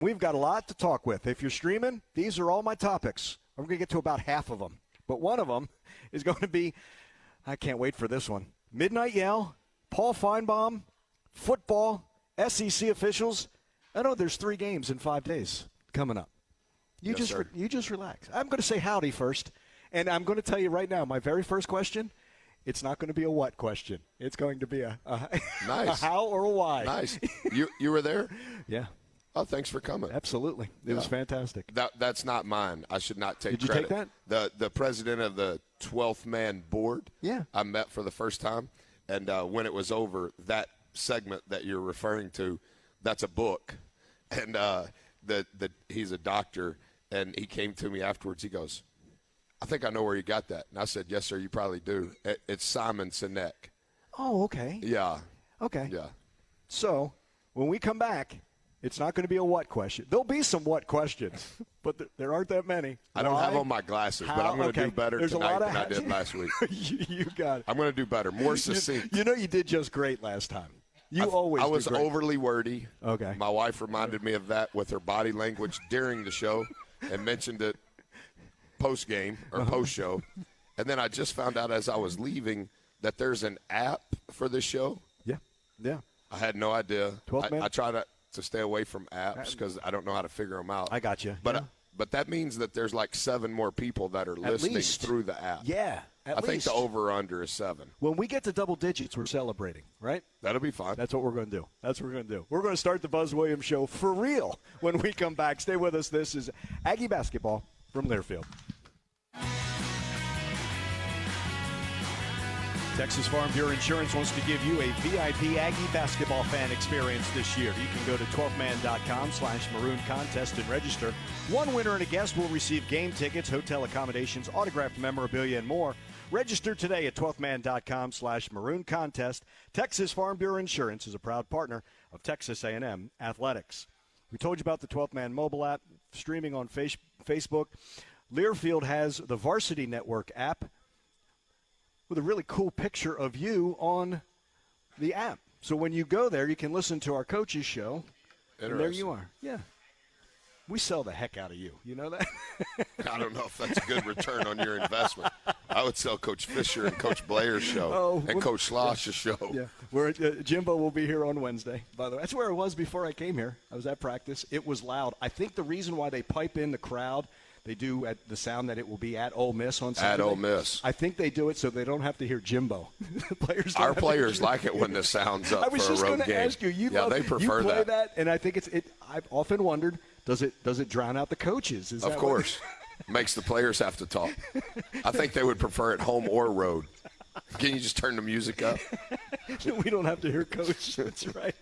We've got a lot to talk with. If you're streaming, these are all my topics. I'm going to get to about half of them. But one of them is going to be, I can't wait for this one, Midnight Yell, Paul Feinbaum, football, SEC officials. I know there's 3 games in 5 days coming up. You just relax. I'm going to say howdy first. And I'm going to tell you right now, my very first question, it's not going to be a what question. It's going to be a nice. A how or a why. Nice. You were there? Yeah. Oh, thanks for coming. Absolutely. It was fantastic. That's not mine. I should not take credit. Did you take that? The president of the 12th man board, yeah, I met for the first time. And when it was over, that segment that you're referring to, that's a book. And he's a doctor, and he came to me afterwards. He goes, I think I know where you got that. And I said, yes, sir, you probably do. It's Simon Sinek. Oh, okay. Yeah. Okay. Yeah. So when we come back, it's not going to be a what question. There'll be some what questions, but there aren't that many. I don't have on my glasses, but I'm going to do better tonight than I did last week. You got it. I'm going to do better, more succinct. You know you did just great last time. I was overly wordy. Okay. My wife reminded me of that with her body language during the show and mentioned it post-game or post-show. And then I just found out as I was leaving that there's an app for this show. Yeah. Yeah. I had no idea. 12 man? I try to stay away from apps because I don't know how to figure them out. I got you. But that means that there's like 7 more people that are listening through the app. Yeah, I think the over-under is 7. When we get to double digits, we're celebrating, right? That'll be fun. That's what we're going to do. We're going to start the Buzz Williams Show for real when we come back. Stay with us. This is Aggie Basketball from Learfield. Texas Farm Bureau Insurance wants to give you a VIP Aggie basketball fan experience this year. You can go to 12man.com/maroon contest and register. One winner and a guest will receive game tickets, hotel accommodations, autographed memorabilia, and more. Register today at 12man.com/maroon contest. Texas Farm Bureau Insurance is a proud partner of Texas A&M Athletics. We told you about the 12th Man mobile app streaming on Facebook. Learfield has the Varsity Network app with a really cool picture of you on the app. So when you go there, you can listen to our coaches show. And there you are. Yeah. We sell the heck out of you. You know that? I don't know if that's a good return on your investment. I would sell Coach Fisher and Coach Blair's show and Coach Slosh's show. Yeah. Jimbo will be here on Wednesday, by the way. That's where I was before I came here. I was at practice. It was loud. I think the reason why they pipe in the crowd, they do at the sound that it will be at Ole Miss on Saturday. At Ole Miss. I think they do it so they don't have to hear Jimbo. Our players like it when the sound's up for a road game. I was just going to ask you. They prefer that. And I think I've often wondered, does it drown out the coaches? Of course. Makes the players have to talk. I think they would prefer it home or road. Can you just turn the music up? We don't have to hear Coach. That's right.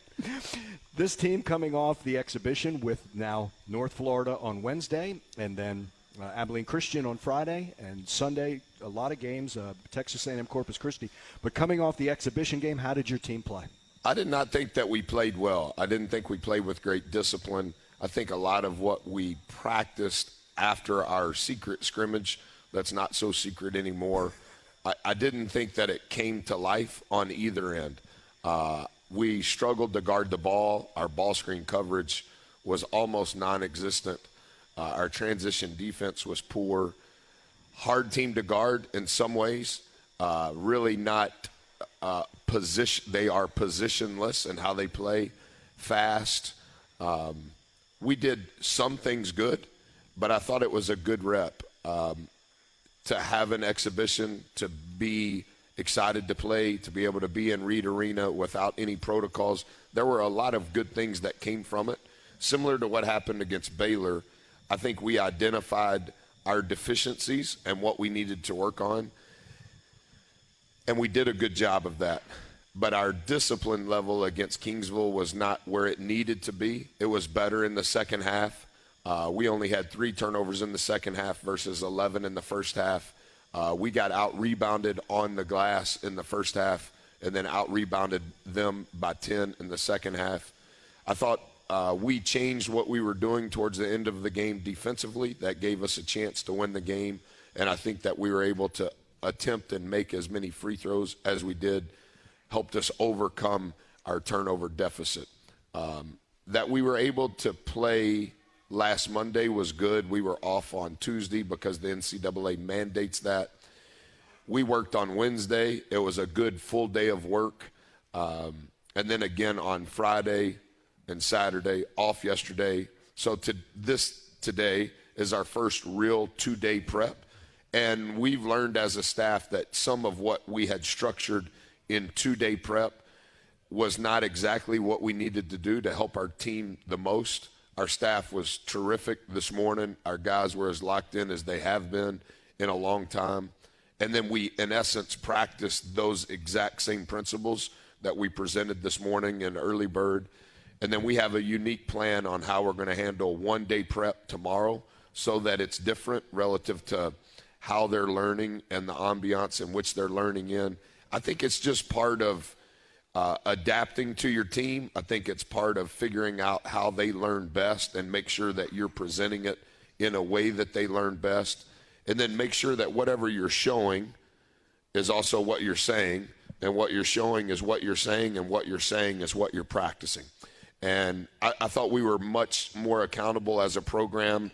This team coming off the exhibition with now North Florida on Wednesday and then Abilene Christian on Friday and Sunday, a lot of games, Texas A&M Corpus Christi. But coming off the exhibition game, how did your team play? I did not think that we played well. I didn't think we played with great discipline. I think a lot of what we practiced after our secret scrimmage, that's not so secret anymore, I didn't think that it came to life on either end. We struggled to guard the ball. Our ball screen coverage was almost non-existent. Our transition defense was poor. Hard team to guard in some ways. Really not position. They are positionless in how they play. Fast. We did some things good, but I thought it was a good rep to have an exhibition, to be excited to play, to be able to be in Reed Arena without any protocols. There were a lot of good things that came from it. Similar to what happened against Baylor, I think we identified our deficiencies and what we needed to work on, and we did a good job of that. But our discipline level against Kingsville was not where it needed to be. It was better in the second half. We only had 3 turnovers in the second half versus 11 in the first half. We got out-rebounded on the glass in the first half and then out-rebounded them by 10 in the second half. I thought we changed what we were doing towards the end of the game defensively. That gave us a chance to win the game, and I think that we were able to attempt and make as many free throws as we did, helped us overcome our turnover deficit. that we were able to play last Monday was good. We were off on Tuesday because the NCAA mandates that. We worked on Wednesday. It was a good full day of work. And then again on Friday and Saturday, off yesterday. So today is our first real 2-day prep. And we've learned as a staff that some of what we had structured in 2-day prep was not exactly what we needed to do to help our team the most. Our staff was terrific this morning. Our guys were as locked in as they have been in a long time. And then we, in essence, practiced those exact same principles that we presented this morning in Early Bird. And then we have a unique plan on how we're going to handle 1-day prep tomorrow so that it's different relative to how they're learning and the ambiance in which they're learning in. I think it's just part of adapting to your team. I think it's part of figuring out how they learn best and make sure that you're presenting it in a way that they learn best. And then make sure that whatever you're showing is also what you're saying, and what you're showing is what you're saying, and what you're saying is what you're practicing. And I thought we were much more accountable as a program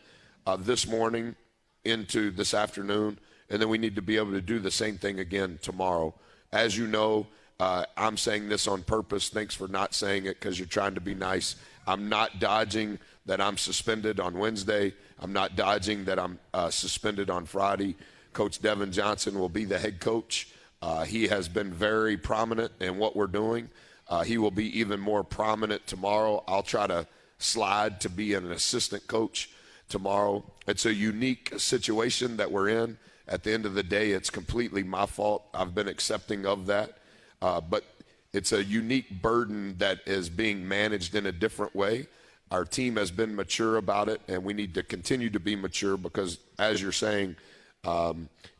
this morning into this afternoon, and then we need to be able to do the same thing again tomorrow. As you know, I'm saying this on purpose. Thanks for not saying it because you're trying to be nice. I'm not dodging that I'm suspended on Wednesday. I'm not dodging that I'm suspended on Friday. Coach Devin Johnson will be the head coach. He has been very prominent in what we're doing. He will be even more prominent tomorrow. I'll try to slide to be an assistant coach tomorrow. It's a unique situation that we're in. At the end of the day, it's completely my fault. I've been accepting of that. But it's a unique burden that is being managed in a different way. Our team has been mature about it, and we need to continue to be mature because, as you're saying,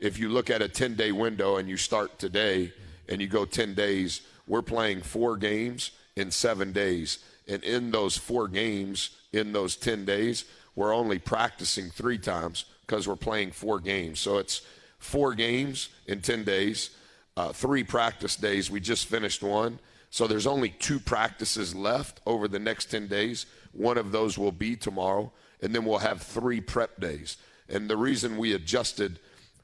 if you look at a 10-day window and you start today and you go 10 days, we're playing 4 games in 7 days. And in those 4 games, in those 10 days, we're only practicing 3 times because we're playing 4 games. So it's 4 games in 10 days, 3 practice days. We just finished 1. So there's only 2 practices left over the next 10 days. One of those will be tomorrow, and then we'll have 3 prep days. And the reason we adjusted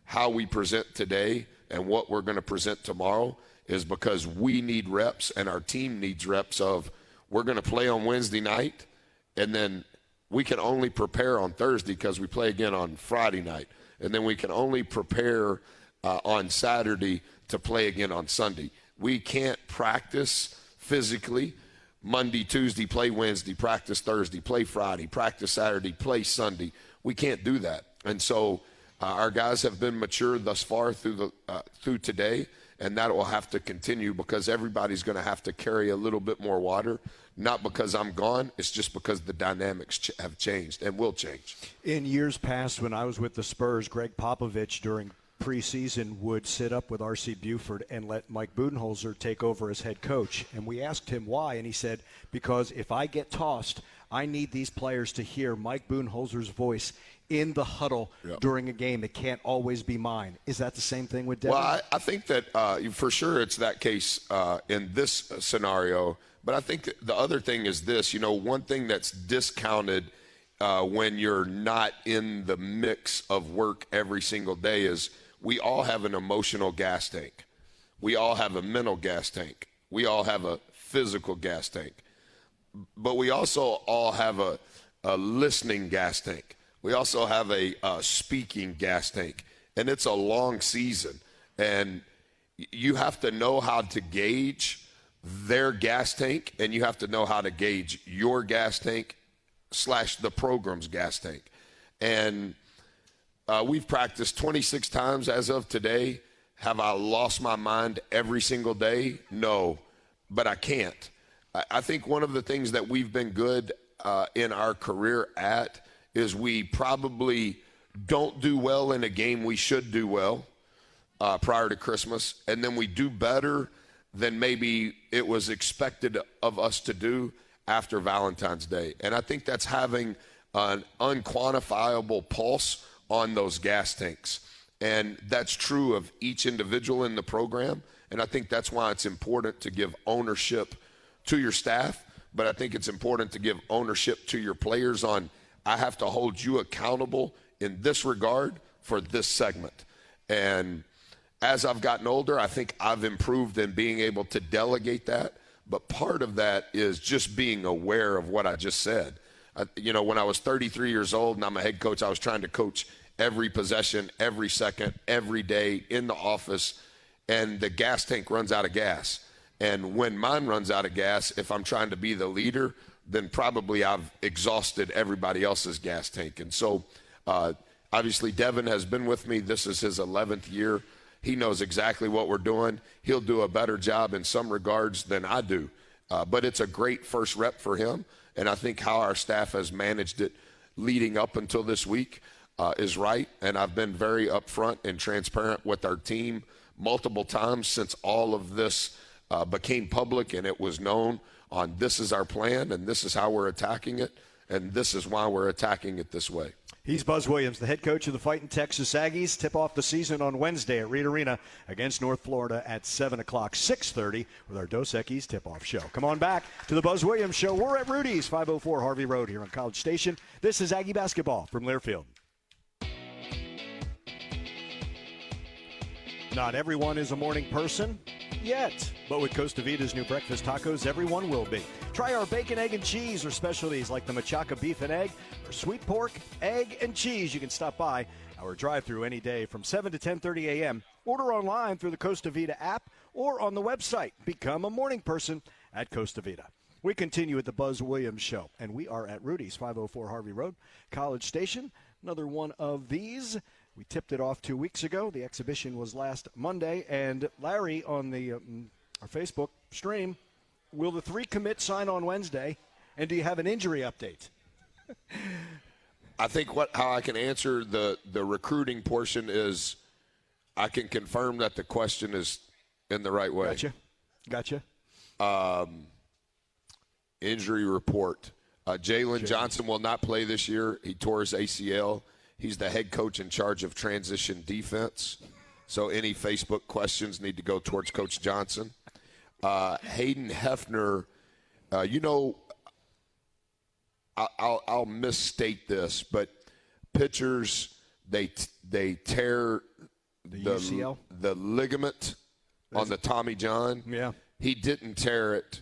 how we present today and what we're going to present tomorrow is because we need reps and our team needs reps of we're going to play on Wednesday night, and then we can only prepare on Thursday because we play again on Friday night. And then we can only prepare on Saturday to play again on Sunday. We can't practice physically Monday, Tuesday, play Wednesday, practice Thursday, play Friday, practice Saturday, play Sunday. We can't do that. And so our guys have been mature thus far through today, and that will have to continue because everybody's going to have to carry a little bit more water, not because I'm gone. It's just because the dynamics have changed and will change. In years past, when I was with the Spurs, Greg Popovich during preseason would sit up with R.C. Buford and let Mike Budenholzer take over as head coach. And we asked him why, and he said, because if I get tossed, I need these players to hear Mike Budenholzer's voice in the huddle during a game. It can't always be mine. Is that the same thing with Devin? Well, I think that for sure it's that case in this scenario. But I think the other thing is this. One thing that's discounted when you're not in the mix of work every single day is we all have an emotional gas tank. We all have a mental gas tank. We all have a physical gas tank. But we also all have a listening gas tank. We also have a speaking gas tank. And it's a long season. And you have to know how to gauge their gas tank, and you have to know how to gauge your gas tank / the program's gas tank. And we've practiced 26 times as of today. Have I lost my mind every single day? No, but I can't. I think one of the things that we've been good in our career at is we probably don't do well in a game we should do well prior to Christmas, and then we do better than maybe it was expected of us to do after Valentine's Day. And I think that's having an unquantifiable pulse on those gas tanks. And that's true of each individual in the program. And I think that's why it's important to give ownership to your staff, but I think it's important to give ownership to your players on, I have to hold you accountable in this regard for this segment. And as I've gotten older, I think I've improved in being able to delegate that. But part of that is just being aware of what I just said. When I was 33 years old and I'm a head coach, I was trying to coach every possession, every second, every day in the office, and the gas tank runs out of gas. And when mine runs out of gas, if I'm trying to be the leader, then probably I've exhausted everybody else's gas tank. And so obviously Devin has been with me. This is his 11th year. He knows exactly what we're doing. He'll do a better job in some regards than I do. But it's a great first rep for him. And I think how our staff has managed it leading up until this week is right. And I've been very upfront and transparent with our team multiple times since all of this became public and it was known on this is our plan and this is how we're attacking it and this is why we're attacking it this way. He's Buzz Williams, the head coach of the Fighting Texas Aggies. Tip off the season on Wednesday at Reed Arena against North Florida at 7 o'clock, 6:30 with our Dos Equis tip-off show. Come on back to the Buzz Williams Show. We're at Rudy's, 504 Harvey Road here on College Station. This is Aggie basketball from Learfield. Not everyone is a morning person yet, but with Costa Vida's new breakfast tacos, everyone will be. Try our bacon, egg, and cheese or specialties like the machaca beef and egg or sweet pork, egg, and cheese. You can stop by our drive-thru any day from 7 to 10:30 a.m. Order online through the Costa Vida app or on the website. Become a morning person at Costa Vida. We continue with the Buzz Williams Show, and we are at Rudy's, 504 Harvey Road, College Station. Another one of these. We tipped it off 2 weeks ago. The exhibition was last Monday. And Larry, on the our Facebook stream, will the 3 commits sign on Wednesday? And do you have an injury update? I think how I can answer the recruiting portion is I can confirm that the question is in the right way. Gotcha. Injury report. Jalen Johnson will not play this year. He tore his ACL. He's the head coach in charge of transition defense. So any Facebook questions need to go towards Coach Johnson. Hayden Hefner, I'll misstate this, but pitchers, they tear the UCL? The ligament on the Tommy John. Yeah. He didn't tear it,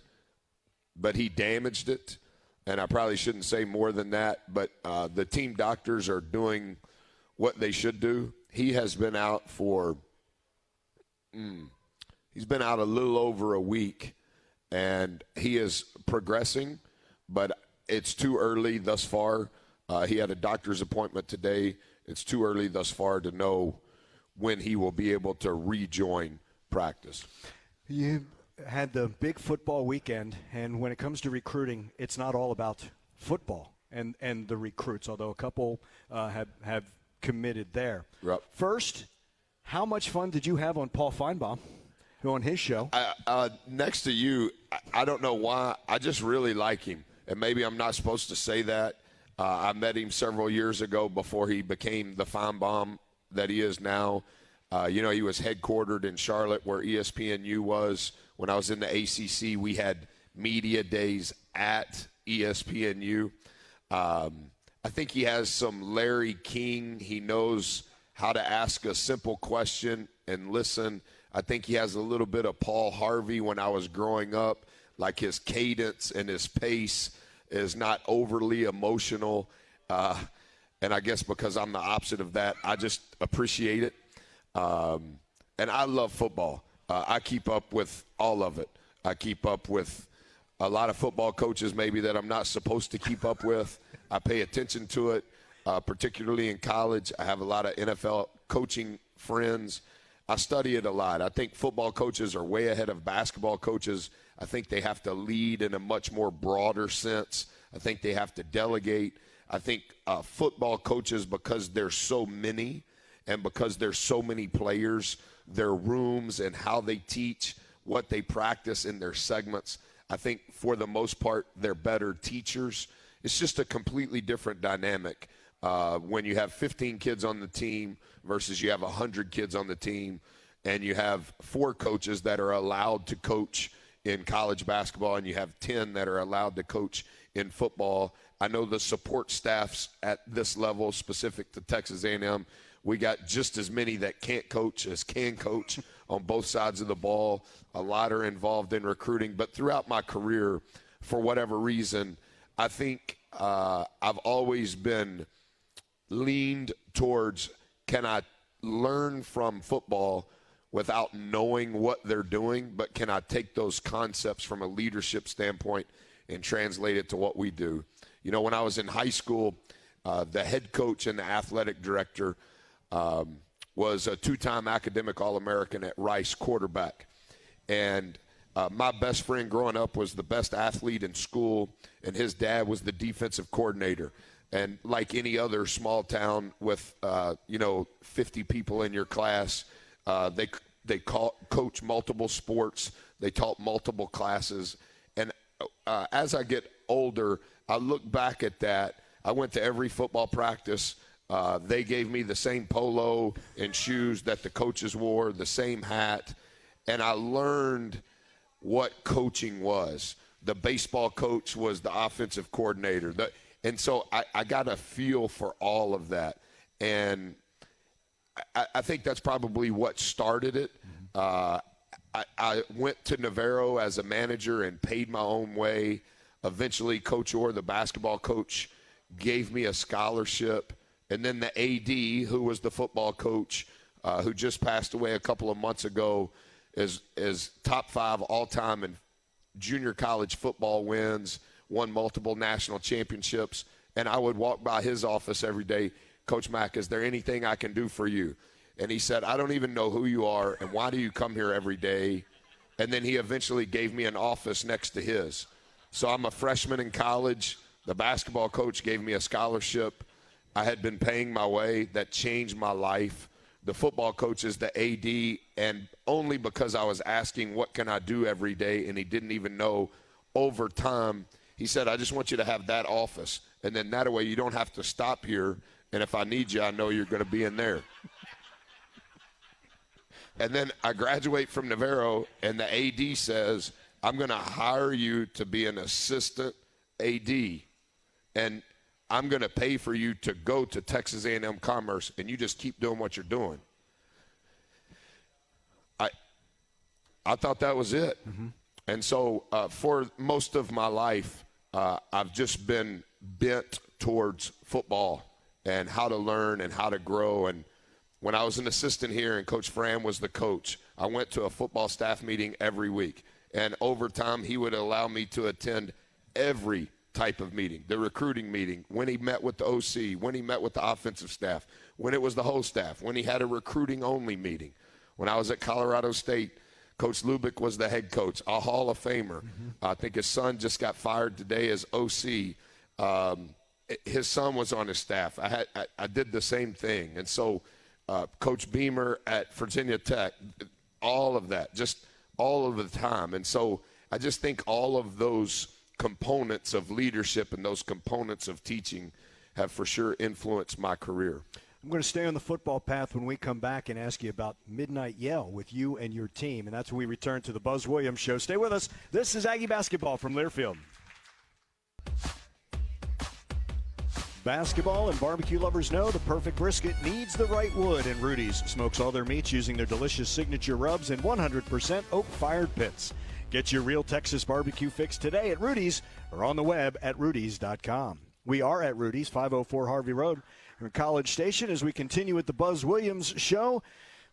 but he damaged it. And I probably shouldn't say more than that, but the team doctors are doing what they should do. He has been out he's been out a little over a week, and he is progressing, but it's too early thus far. He had a doctor's appointment today. It's too early thus far to know when he will be able to rejoin practice. You had the big football weekend, and when it comes to recruiting, it's not all about football and the recruits, although a couple have committed there. Yep. First, how much fun did you have on Paul Feinbaum on his show? Next to you, I don't know why. I just really like him, and maybe I'm not supposed to say that. I met him several years ago before he became the Feinbaum that he is now. He was headquartered in Charlotte where ESPNU was. When I was in the ACC, we had media days at ESPNU. I think he has some Larry King. He knows how to ask a simple question and listen. I think he has a little bit of Paul Harvey when I was growing up, like his cadence and his pace is not overly emotional. And I guess because I'm the opposite of that, I just appreciate it. And I love football. I keep up with all of it. I keep up with a lot of football coaches maybe that I'm not supposed to keep up with. I pay attention to it, particularly in college. I have a lot of NFL coaching friends. I study it a lot. I think football coaches are way ahead of basketball coaches. I think they have to lead in a much more broader sense. I think they have to delegate. I think football coaches, because there's so many and because there's so many players, their rooms and how they teach, what they practice in their segments, I think for the most part they're better teachers. It's just a completely different dynamic when you have 15 kids on the team versus you have 100 kids on the team, and you have 4 coaches that are allowed to coach in college basketball, and you have 10 that are allowed to coach in football. I know the support staffs at this level, specific to Texas A&M, we got just as many that can't coach as can coach on both sides of the ball. A lot are involved in recruiting. But throughout my career, for whatever reason, I think I've always been leaned towards, can I learn from football without knowing what they're doing, but can I take those concepts from a leadership standpoint and translate it to what we do? You know, when I was in high school, the head coach and the athletic director was a two-time academic All-American at Rice quarterback. And my best friend growing up was the best athlete in school, and his dad was the defensive coordinator. And like any other small town with, 50 people in your class, they coach multiple sports. They taught multiple classes. And as I get older, I look back at that. I went to every football practice. They gave me the same polo and shoes that the coaches wore, the same hat. And I learned what coaching was. The baseball coach was the offensive coordinator. And so I got a feel for all of that. And I think that's probably what started it. I went to Navarro as a manager and paid my own way. Eventually, Coach Orr, the basketball coach, gave me a scholarship. And then the AD, who was the football coach, who just passed away a couple of months ago, is top 5 all-time in junior college football wins, won multiple national championships. And I would walk by his office every day, Coach Mack, is there anything I can do for you? And he said, I don't even know who you are, and why do you come here every day? And then he eventually gave me an office next to his. So I'm a freshman in college. The basketball coach gave me a scholarship. I had been paying my way. That changed my life. The football coach is the AD, and only because I was asking what can I do every day, and he didn't even know, over time, he said, I just want you to have that office. And then that way you don't have to stop here, and if I need you, I know you're going to be in there. And then I graduate from Navarro, and the AD says, I'm going to hire you to be an assistant AD, and I'm going to pay for you to go to Texas A&M Commerce, and you just keep doing what you're doing. I thought that was it. And so for most of my life, I've just been bent towards football and how to learn and how to grow. And when I was an assistant here and Coach Fram was the coach, I went to a football staff meeting every week. And over time, he would allow me to attend every type of meeting, the recruiting meeting, when he met with the OC, when he met with the offensive staff, when it was the whole staff, when he had a recruiting-only meeting. When I was at Colorado State, Coach Lubick was the head coach, a Hall of Famer. I think his son just got fired today as OC. His son was on his staff. I did the same thing. And so Coach Beamer at Virginia Tech, all of that, just all of the time. And so I just think all of those components of leadership and those components of teaching have for sure influenced my career. I'm going to stay on the football path when we come back and ask you about Midnight Yell with you and your team. And that's when we return to the Buzz Williams Show. Stay with us. This is Aggie Basketball from Learfield. Basketball and barbecue lovers know the perfect brisket needs the right wood, and Rudy's smokes all their meats using their delicious signature rubs and 100% oak-fired pits. Get your real Texas barbecue fix today at Rudy's or on the web at rudys.com. We are at Rudy's, 504 Harvey Road in College Station. As we continue with the Buzz Williams Show,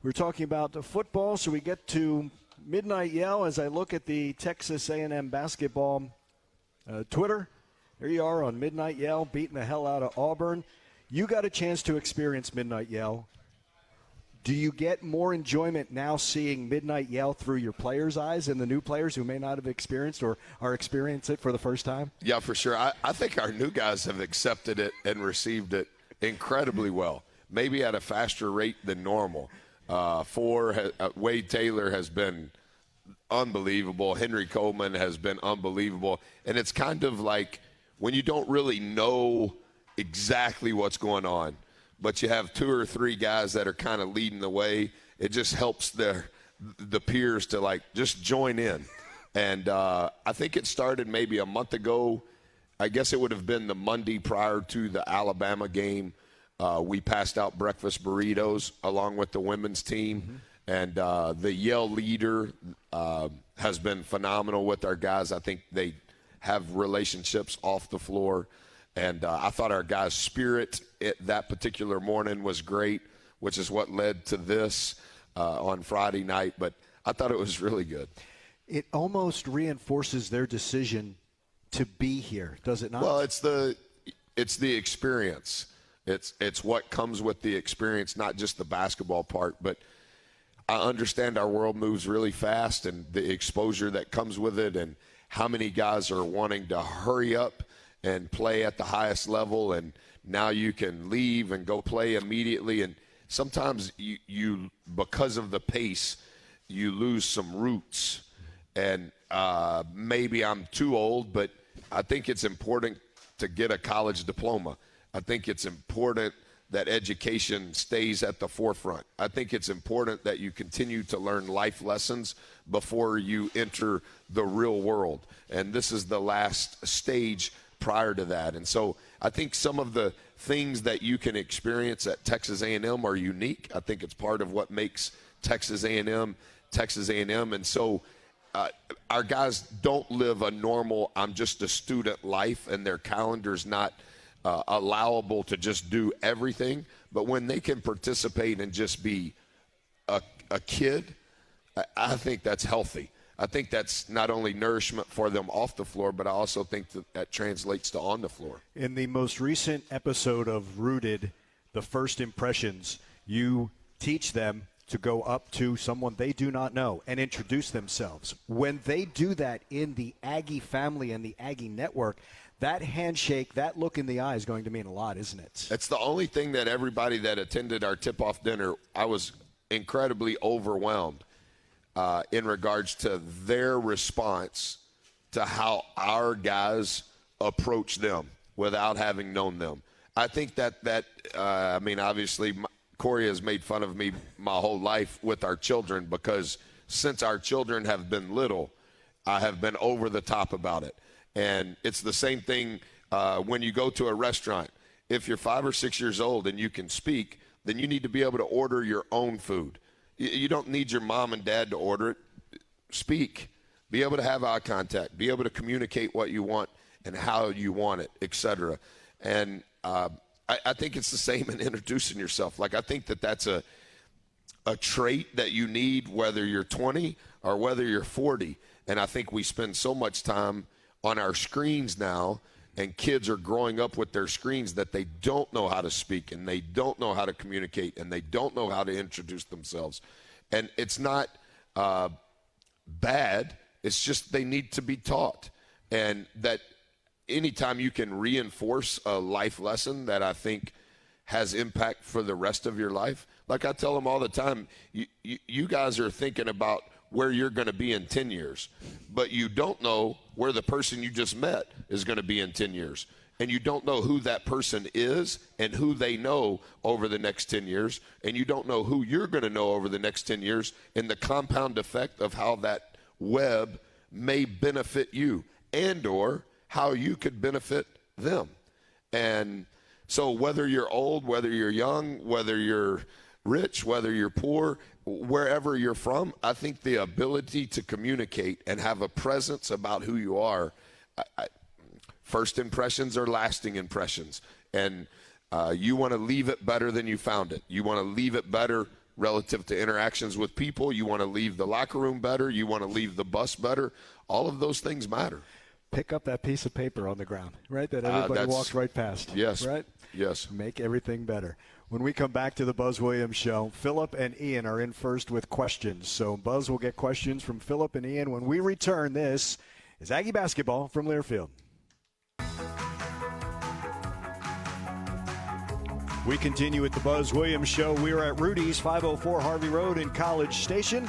we're talking about the football, so we get to Midnight Yell as I look at the Texas A&M basketball Twitter. There you are on Midnight Yell, beating the hell out of Auburn. You got a chance to experience Midnight Yell. Do you get more enjoyment now seeing Midnight Yell through your players' eyes and the new players who may not have experienced or are experiencing it for the first time? Yeah, for sure. I think our new guys have accepted it and received it incredibly well, maybe at a faster rate than normal. Wade Taylor has been unbelievable. Henry Coleman has been unbelievable. And it's kind of like when you don't really know exactly what's going on, but you have 2 or 3 guys that are kind of leading the way, it just helps the peers to, like, just join in. And I think it started maybe a month ago. I guess it would have been the Monday prior to the Alabama game. We passed out breakfast burritos along with the women's team. And the Yale leader has been phenomenal with our guys. I think they have relationships off the floor. And I thought our guys' spirit that particular morning was great, which is what led to this on Friday night. But I thought it was really good. It almost reinforces their decision to be here, does it not? Well, it's the experience. It's what comes with the experience, not just the basketball part. But I understand our world moves really fast, and the exposure that comes with it, and how many guys are wanting to hurry up and play at the highest level, and now you can leave and go play immediately. And sometimes you because of the pace, you lose some roots. And maybe I'm too old, but I think it's important to get a college diploma. I think it's important that education stays at the forefront. I think it's important that you continue to learn life lessons before you enter the real world. And this is the last stage prior to that. And so I think some of the things that you can experience at Texas A&M are unique. I think it's part of what makes Texas A&M Texas A&M. And so our guys don't live a normal, I'm just a student life, and their calendar's not allowable to just do everything. But when they can participate and just be a kid, I think that's healthy. I think that's not only nourishment for them off the floor, but I also think that translates to on the floor. In the most recent episode of Rooted, the first impressions, you teach them to go up to someone they do not know and introduce themselves. When they do that in the Aggie family and the Aggie network, that handshake, that look in the eye is going to mean a lot, isn't it? It's the only thing that everybody that attended our tip-off dinner, I was incredibly overwhelmed in regards to their response to how our guys approach them without having known them. I think that obviously Corey has made fun of me my whole life with our children, because since our children have been little, I have been over the top about it. And it's the same thing when you go to a restaurant. If you're 5 or 6 years old and you can speak, then you need to be able to order your own food. You don't need your mom and dad to order it. Speak. Be able to have eye contact. Be able to communicate what you want and how you want it, etc. And I think it's the same in introducing yourself. Like, I think that's a trait that you need whether you're 20 or whether you're 40. And I think we spend so much time on our screens now, and kids are growing up with their screens, that they don't know how to speak, and they don't know how to communicate, and they don't know how to introduce themselves. And it's not bad. It's just they need to be taught. And that anytime you can reinforce a life lesson that I think has impact for the rest of your life, like I tell them all the time, you guys are thinking about where you're going to be in 10 years, but you don't know where the person you just met is going to be in 10 years. And you don't know who that person is and who they know over the next 10 years. And you don't know who you're going to know over the next 10 years, and the compound effect of how that web may benefit you and or how you could benefit them. And so whether you're old, whether you're young, whether you're rich, whether you're poor, wherever you're from, I think the ability to communicate and have a presence about who you are, first impressions are lasting impressions. And you want to leave it better than you found it. You want to leave it better relative to interactions with people. You want to leave the locker room better. You want to leave the bus better. All of those things matter. Pick up that piece of paper on the ground, right, that everybody walks right past. Yes. Right? Yes. Make everything better. When we come back to the Buzz Williams Show, Philip and Ian are in first with questions. So Buzz will get questions from Philip and Ian when we return. This is Aggie Basketball from Learfield. We continue with the Buzz Williams Show. We are at Rudy's, 504 Harvey Road in College Station.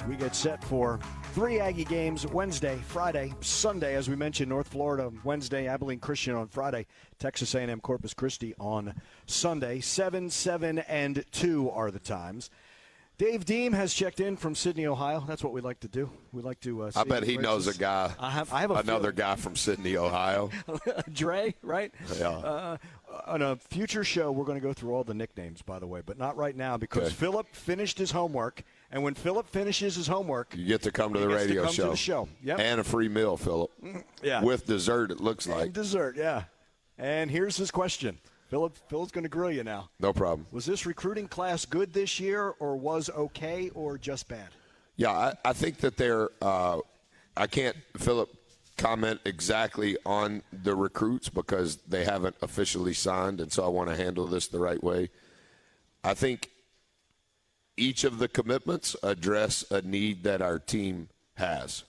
So we get set for 3 Aggie games Wednesday, Friday, Sunday. As we mentioned, North Florida Wednesday, Abilene Christian on Friday, Texas A&M Corpus Christi on Sunday. 7, 7, and 2 are the times. Dave Deem has checked in from Sydney, Ohio. That's what we like to do. We like to. I bet he knows a guy. I have another guy from Sydney, Ohio. Dre, right? Yeah. On a future show, we're going to go through all the nicknames, by the way, but not right now because Philip finished his homework. And when Philip finishes his homework, you get to come to the radio show. To the show. Yep. And a free meal, Philip. Yeah. With dessert, it looks like. And dessert, yeah. And here's his question. Philip's going to grill you now. No problem. Was this recruiting class good this year, or was okay, or just bad? Yeah, I think that they're I can't, Philip, comment exactly on the recruits because they haven't officially signed, and so I want to handle this the right way. I think each of the commitments address a need that our team has,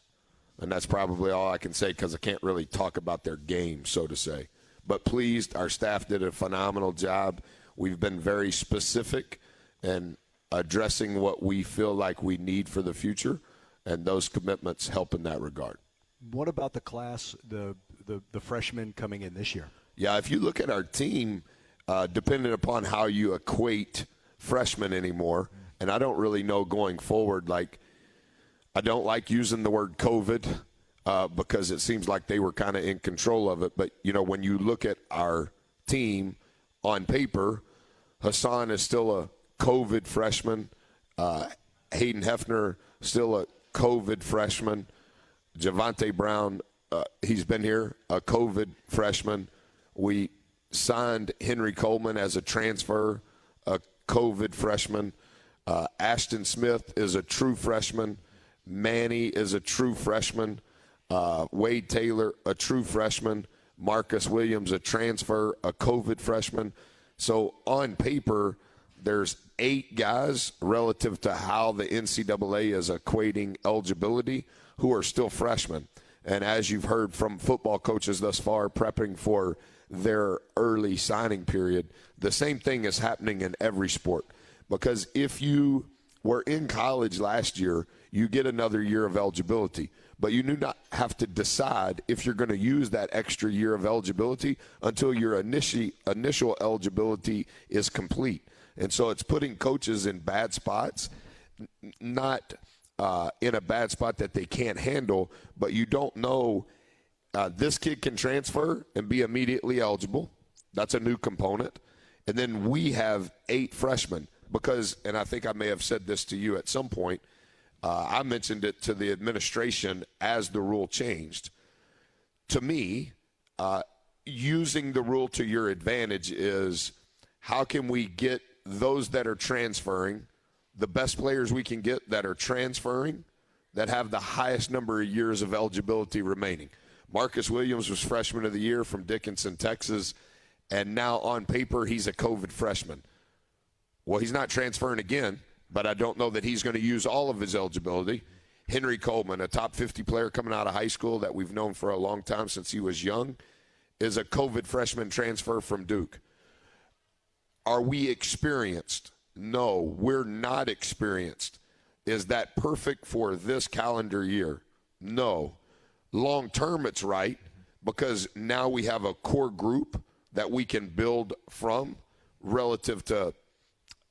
and that's probably all I can say because I can't really talk about their game, so to say. But pleased, our staff did a phenomenal job. We've been very specific in addressing what we feel like we need for the future, and those commitments help in that regard. What about the class, the freshmen coming in this year? Yeah, if you look at our team, depending upon how you equate freshmen anymore, and I don't really know going forward, like I don't like using the word COVID because it seems like they were kind of in control of it. But, you know, when you look at our team on paper, Hassan is still a COVID freshman. Hayden Hefner, still a COVID freshman. Javante Brown, he's been here, a COVID freshman. We signed Henry Coleman as a transfer, a COVID freshman. Ashton Smith is a true freshman. Manny is a true freshman. Wade Taylor, a true freshman. Marcus Williams, a transfer, a COVID freshman. So on paper, there's 8 guys relative to how the NCAA is equating eligibility who are still freshmen. And as you've heard from football coaches thus far prepping for their early signing period, the same thing is happening in every sport. Because if you were in college last year, you get another year of eligibility. But you do not have to decide if you're going to use that extra year of eligibility until your initial eligibility is complete. And so it's putting coaches in bad spots, not in a bad spot that they can't handle, but you don't know this kid can transfer and be immediately eligible. That's a new component. And then we have 8 freshmen because, and I think I may have said this to you at some point, I mentioned it to the administration as the rule changed. To me, using the rule to your advantage is how can we get those that are transferring, the best players we can get that are transferring, that have the highest number of years of eligibility remaining. Marcus Williams was freshman of the year from Dickinson, Texas, and now on paper he's a COVID freshman. Well, he's not transferring again, but I don't know that he's going to use all of his eligibility. Henry Coleman, a top 50 player coming out of high school that we've known for a long time since he was young, is a COVID freshman transfer from Duke. Are we experienced? No, we're not experienced. Is that perfect for this calendar year? No. Long term, it's right because now we have a core group that we can build from relative to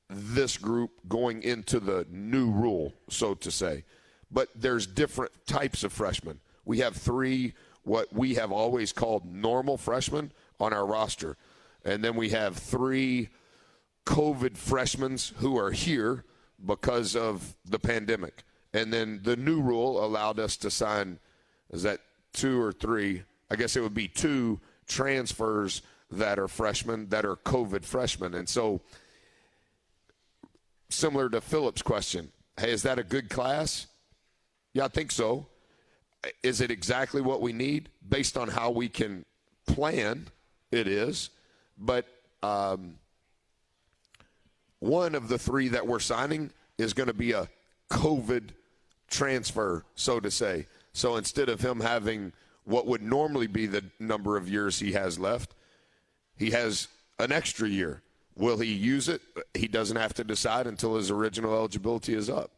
this group going into the new rule, so to say. But there's different types of freshmen. We have 3 what we have always called normal freshmen on our roster. And then we have 3 COVID freshmen who are here because of the pandemic. And then the new rule allowed us to sign, is that 2 or 3? I guess it would be 2 transfers that are freshmen that are COVID freshmen. And so similar to Philip's question, hey, is that a good class? Yeah, I think so. Is it exactly what we need? Based on how we can plan, it is. But one of the 3 that we're signing is going to be a COVID transfer, so to say. So instead of him having what would normally be the number of years he has left, he has an extra year. Will he use it? He doesn't have to decide until his original eligibility is up.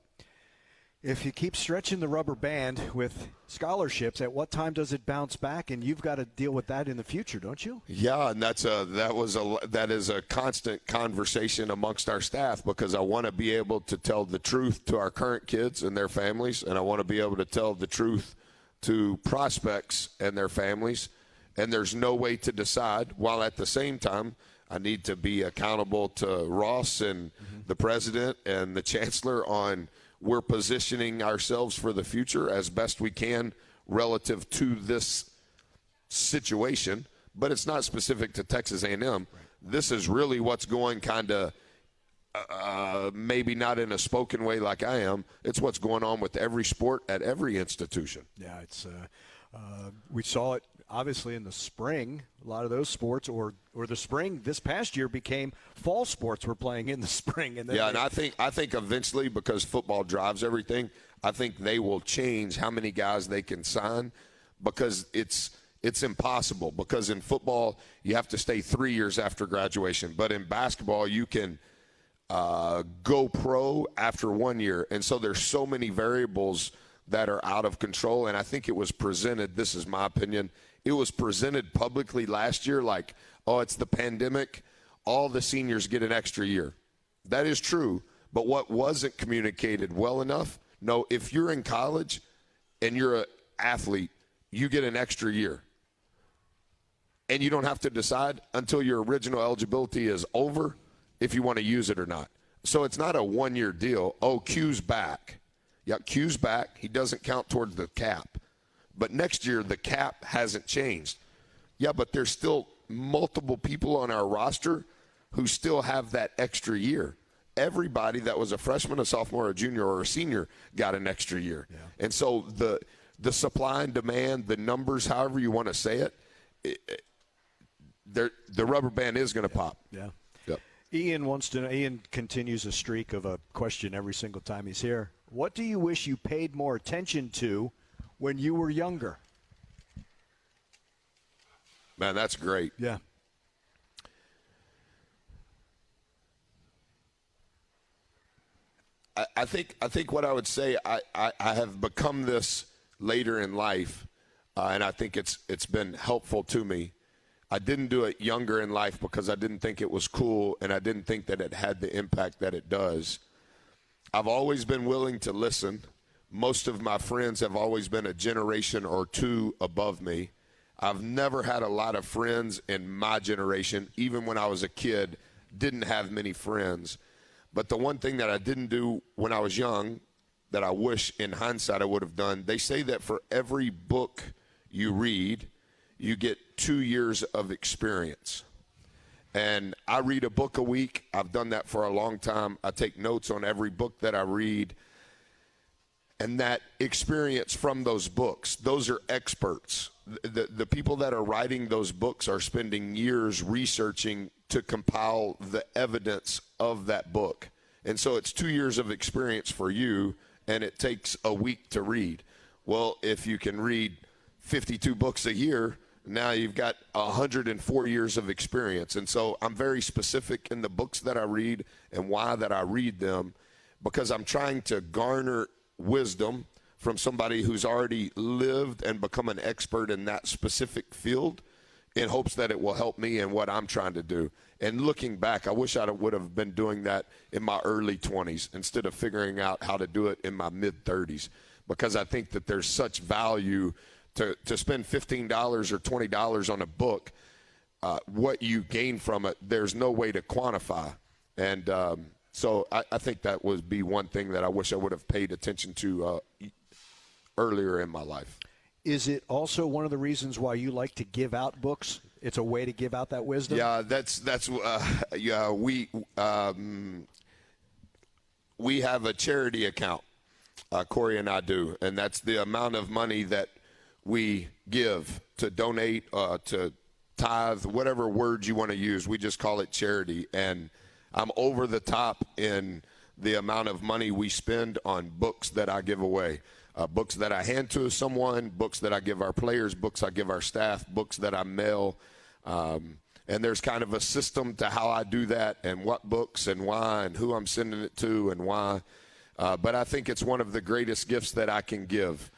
if you keep stretching the rubber band with scholarships, at what time does it bounce back? And you've got to deal with that in the future, don't you? Yeah, and that is a constant conversation amongst our staff, because I want to be able to tell the truth to our current kids and their families, and I want to be able to tell the truth to prospects and their families. And there's no way to decide, while at the same time I need to be accountable to Ross and the president and the chancellor on we're positioning ourselves for the future as best we can relative to this situation. But it's not specific to Texas A&M. Right. This is really what's going kind of maybe not in a spoken way like I am. It's what's going on with every sport at every institution. Yeah, it's we saw it obviously in the spring. A lot of those sports, or the spring this past year, became fall sports were playing in the spring. And then and I think eventually, because football drives everything, I think they will change how many guys they can sign, because it's impossible. Because in football, you have to stay 3 years after graduation. But in basketball, you can go pro after 1 year. And so there's so many variables that are out of control. And I think it was presented, this is my opinion, it was presented publicly last year like, oh, it's the pandemic, all the seniors get an extra year. That is true. But what wasn't communicated well enough, no, if you're in college and you're an athlete, you get an extra year. And you don't have to decide until your original eligibility is over if you want to use it or not. So it's not a one-year deal. Oh, Q's back. Yeah, Q's back. He doesn't count towards the cap. But next year, the cap hasn't changed. Yeah, but there's still multiple people on our roster who still have that extra year. Everybody that was a freshman, a sophomore, a junior, or a senior got an extra year. Yeah. And so the supply and demand, the numbers, however you want to say it, the rubber band is going to pop. Yeah. Yep. Ian continues a streak of a question every single time he's here. What do you wish you paid more attention to when you were younger? Man, that's great. Yeah. I think what I would say, I have become this later in life, and I think it's been helpful to me. I didn't do it younger in life because I didn't think it was cool, and I didn't think that it had the impact that it does. I've always been willing to listen. Most of my friends have always been a generation or two above me. I've never had a lot of friends in my generation. Even when I was a kid, didn't have many friends. But the one thing that I didn't do when I was young that I wish in hindsight I would have done, they say that for every book you read, you get 2 years of experience. And I read a book a week. I've done that for a long time. I take notes on every book that I read. And that experience from those books, those are experts. The people that are writing those books are spending years researching to compile the evidence of that book. And so it's 2 years of experience for you, and it takes a week to read. Well, if you can read 52 books a year, now you've got 104 years of experience. And so I'm very specific in the books that I read and why that I read them, because I'm trying to garner wisdom from somebody who's already lived and become an expert in that specific field in hopes that it will help me in what I'm trying to do. And looking back, I wish I would have been doing that in my early 20s instead of figuring out how to do it in my mid-30s, because I think that there's such value to spend $15 or $20 on a book. What you gain from it, there's no way to quantify. And so I think that would be one thing that I wish I would have paid attention to earlier in my life. Is it also one of the reasons why you like to give out books? It's a way to give out that wisdom? Yeah, we have a charity account, Corey and I do, and that's the amount of money that we give to donate, to tithe, whatever words you want to use. We just call it charity. And I'm over the top in the amount of money we spend on books that I give away. Books that I hand to someone, books that I give our players, books I give our staff, books that I mail. And there's kind of a system to how I do that and what books and why and who I'm sending it to and why. But I think it's one of the greatest gifts that I can give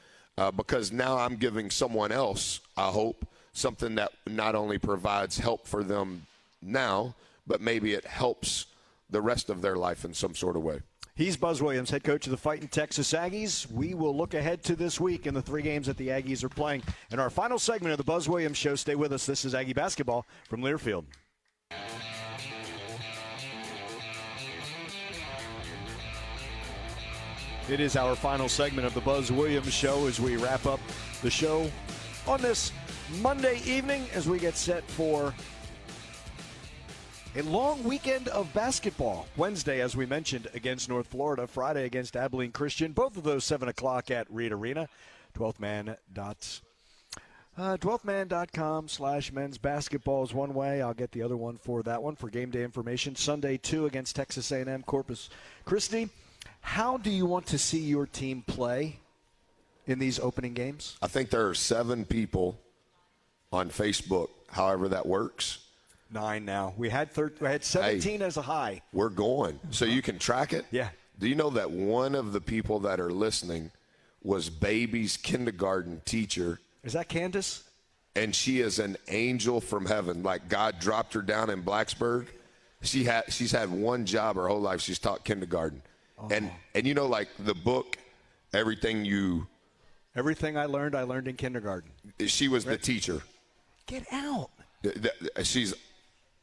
because now I'm giving someone else, I hope, something that not only provides help for them now, but maybe it helps the rest of their life in some sort of way. He's Buzz Williams, head coach of the Fighting Texas Aggies. We will look ahead to this week in the 3 games that the Aggies are playing. In our final segment of the Buzz Williams Show, stay with us. This is Aggie Basketball from Learfield. It is our final segment of the Buzz Williams Show as we wrap up the show on this Monday evening as we get set for a long weekend of basketball. Wednesday, as we mentioned, against North Florida. Friday against Abilene Christian. Both of those 7 o'clock at Reed Arena. 12thman.com/men's basketball is one way. I'll get the other one for that one for game day information. Sunday, 2 against Texas A&M Corpus Christi. How do you want to see your team play in these opening games? I think there are 7 people on Facebook, however that works. 9 now. We had 17 as a high. We're going. So you can track it? Yeah. Do you know that one of the people that are listening was baby's kindergarten teacher? Is that Candace? And she is an angel from heaven. Like God dropped her down in Blacksburg. She's had one job her whole life. She's taught kindergarten. Oh. And you know, like the book, Everything I learned in kindergarten. She was the teacher. Get out.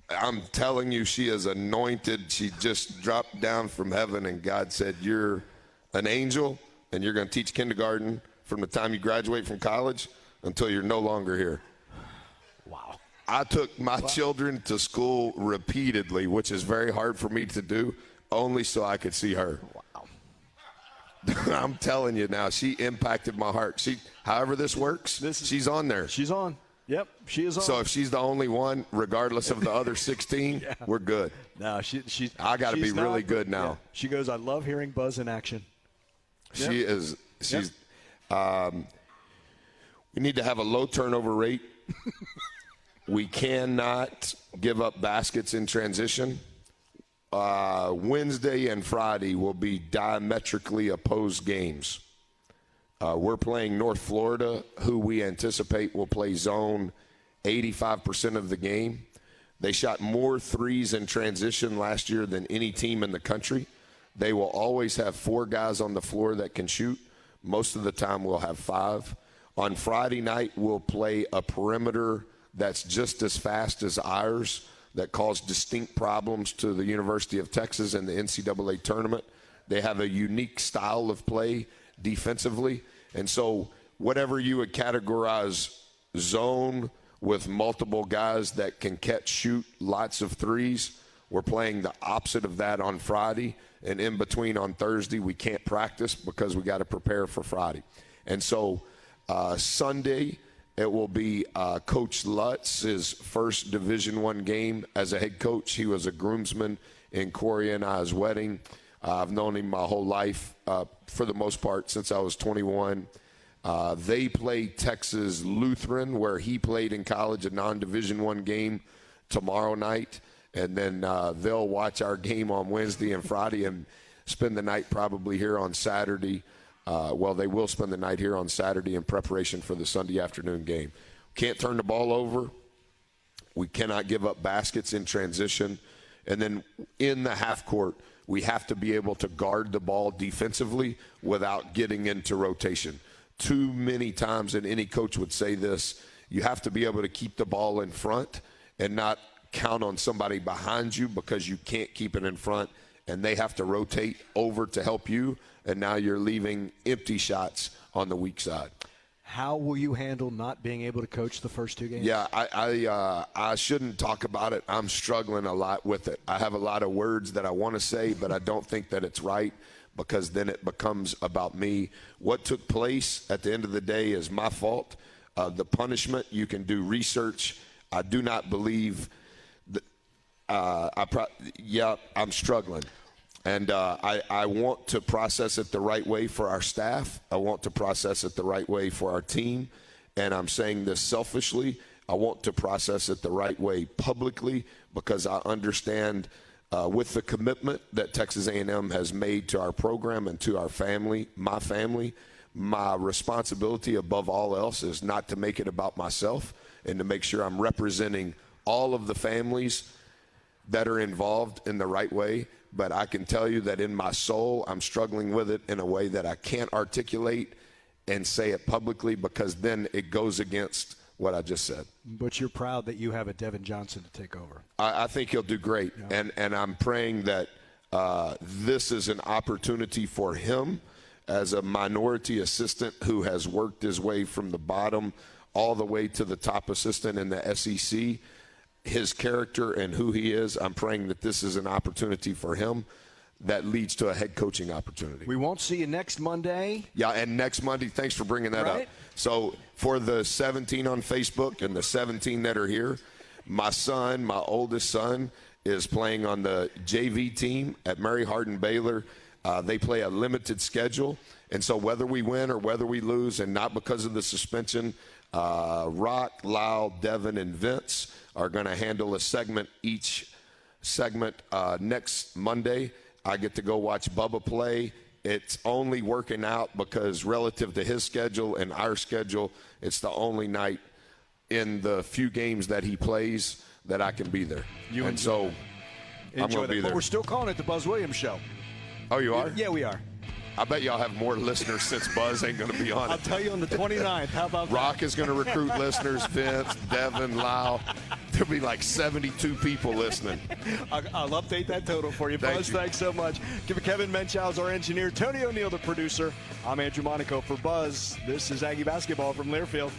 I'm telling you, she is anointed. She just dropped down from heaven, and God said, you're an angel, and you're going to teach kindergarten from the time you graduate from college until you're no longer here. Wow. I took my children to school repeatedly, which is very hard for me to do, only so I could see her. Wow. I'm telling you now, she impacted my heart. However this works, she's on there. She's on. Yep, she is on. So if she's the only one, regardless of the other 16, yeah. We're good. No, I got to be really good now. Yeah. She goes, I love hearing Buzz in action. She is. She's. We need to have a low turnover rate. We cannot give up baskets in transition. Wednesday and Friday will be diametrically opposed games. We're playing North Florida, who we anticipate will play zone 85% of the game. They shot more threes in transition last year than any team in the country. They will always have 4 guys on the floor that can shoot. Most of the time we'll have 5. On Friday night, we'll play a perimeter that's just as fast as ours that caused distinct problems to the University of Texas in the NCAA tournament. They have a unique style of play defensively. And so whatever you would categorize zone with multiple guys that can catch, shoot lots of threes, we're playing the opposite of that on Friday. And in between on Thursday, we can't practice because we got to prepare for Friday. And so Sunday, it will be Coach Lutz's first Division I game as a head coach. He was a groomsman in Corey and I's wedding. I've known him my whole life, for the most part, since I was 21. They play Texas Lutheran, where he played in college, a non-Division I game tomorrow night. And then they'll watch our game on Wednesday and Friday and spend the night probably here on Saturday. They will spend the night here on Saturday in preparation for the Sunday afternoon game. Can't turn the ball over. We cannot give up baskets in transition. And then in the half court, we have to be able to guard the ball defensively without getting into rotation. Too many times, and any coach would say this, you have to be able to keep the ball in front and not count on somebody behind you because you can't keep it in front, and they have to rotate over to help you, and now you're leaving empty shots on the weak side. How will you handle not being able to coach the first 2 games? Yeah, I shouldn't talk about it. I'm struggling a lot with it. I have a lot of words that I want to say, but I don't think that it's right because then it becomes about me. What took place at the end of the day is my fault. The punishment, you can do research. I do not believe that. I'm struggling. And I want to process it the right way for our staff. I want to process it the right way for our team. And I'm saying this selfishly. I want to process it the right way publicly because I understand with the commitment that Texas A&M has made to our program and to our family, my responsibility above all else is not to make it about myself and to make sure I'm representing all of the families that are involved in the right way. But I can tell you that in my soul, I'm struggling with it in a way that I can't articulate and say it publicly, because then it goes against what I just said. But you're proud that you have a Devin Johnson to take over. I think he'll do great. Yeah. And I'm praying that this is an opportunity for him as a minority assistant who has worked his way from the bottom all the way to the top assistant in the SEC. His character and who he is, I'm praying that this is an opportunity for him that leads to a head coaching opportunity. We won't see you next Monday. Yeah, and next Monday, thanks for bringing that up. So for the 17 on Facebook and the 17 that are here, my son, my oldest son, is playing on the JV team at Mary Hardin Baylor. They play a limited schedule, and so whether we win or whether we lose, and not because of the suspension, Rock, Lyle, Devin, and Vince are going to handle a segment each segment next Monday. I get to go watch Bubba play. It's only working out because relative to his schedule and our schedule, it's the only night in the few games that he plays that I can be there. I'm going to be there. But we're still calling it the Buzz Williams Show. Oh, you are? Yeah, we are. I bet y'all have more listeners since Buzz ain't going to be on it. I'll tell you on the 29th. How about Rock is going to recruit listeners, Vince, Devin, Lyle. There'll be like 72 people listening. I'll update that total for you. Buzz, thanks so much. Give Kevin Menchow's our engineer, Tony O'Neill the producer. I'm Andrew Monaco for Buzz. This is Aggie Basketball from Learfield.